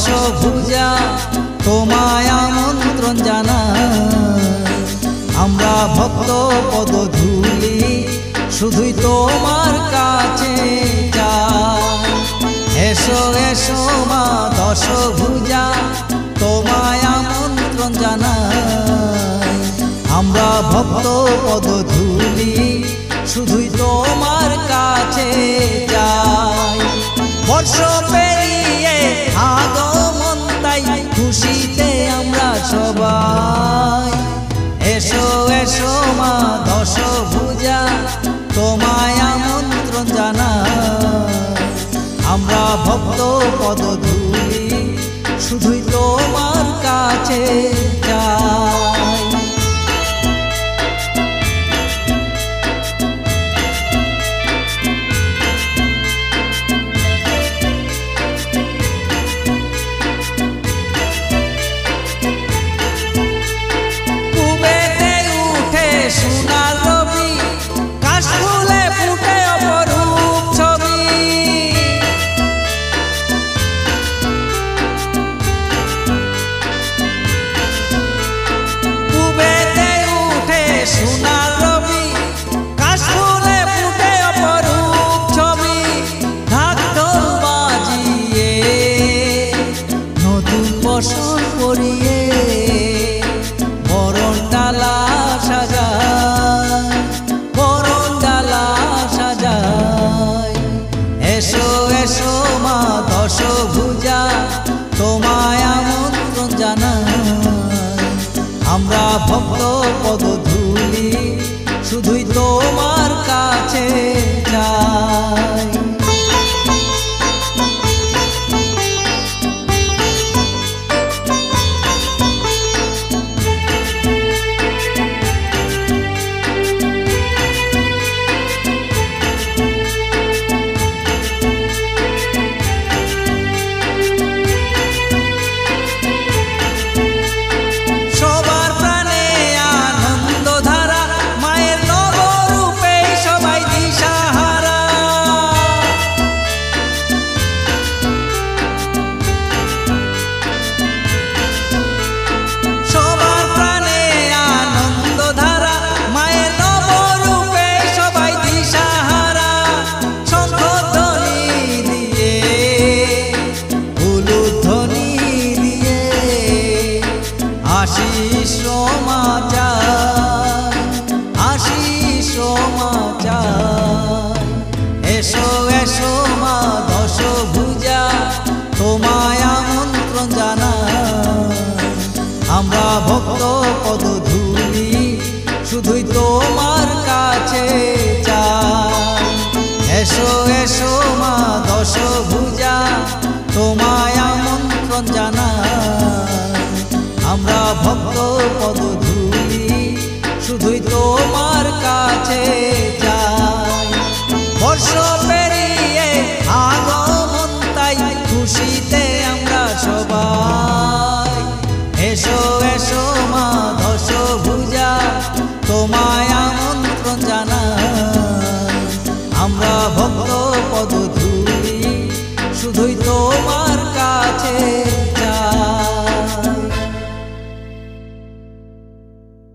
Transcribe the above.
দশভুজা তোমায় আমন্ত্রণ জানাই। আমরা ভক্ত পদধূলি শুধুই তোমার কাছে যাই। এসো এসো মা দশভুজা তোমায় আমন্ত্রণ জানাই। আমরা ভক্ত পদধূলি শুধুই তোমার কাছে যাই। বর্ষ পেরিয়ে আগমন তাই খুশিতে আমরা সবাই। এসো এসো মা দশভুজা তোমায় আমন্ত্রণ জানাই। আমরা ভক্ত পদধূলি শুধুই তোমার কাছে যাই। সোনার রবি কাশফুলে ফুটে অপরূপ ছবি। পূবেতে উঠে সোনার রবি কাশফুলে ফুটে অপরূপ ছবি। ঢাক ঢোল বাজিয়ে নতুন বসন পরিয়ে বরণ ডালা সাজায়, বরণ ডালা সাজায়। এসো এসো মা দশভুজা তোমায় আমন্ত্রণ জানাই। আমরা ভক্ত পদধূলি শুধুই তোমার কাছে যাই। আশিস সমাচার, আশিস সমাচার। এসো এসো মা দশভুজা তোমায় আমন্ত্রণ জানাই। আমরা ভক্ত পদধূলি শুধুই তোমার কাছে যাই। এসো এসো মা দশভুজা তোমায় আমন্ত্রণ জানাই। আমরা ভক্ত পদধূলি শুধুই তোমার কাছে যাই। বর্ষ পেরিয়ে আগমন তাই খুশিতে আমরা সবাই। এসো এসো মা দশভুজা তোমায়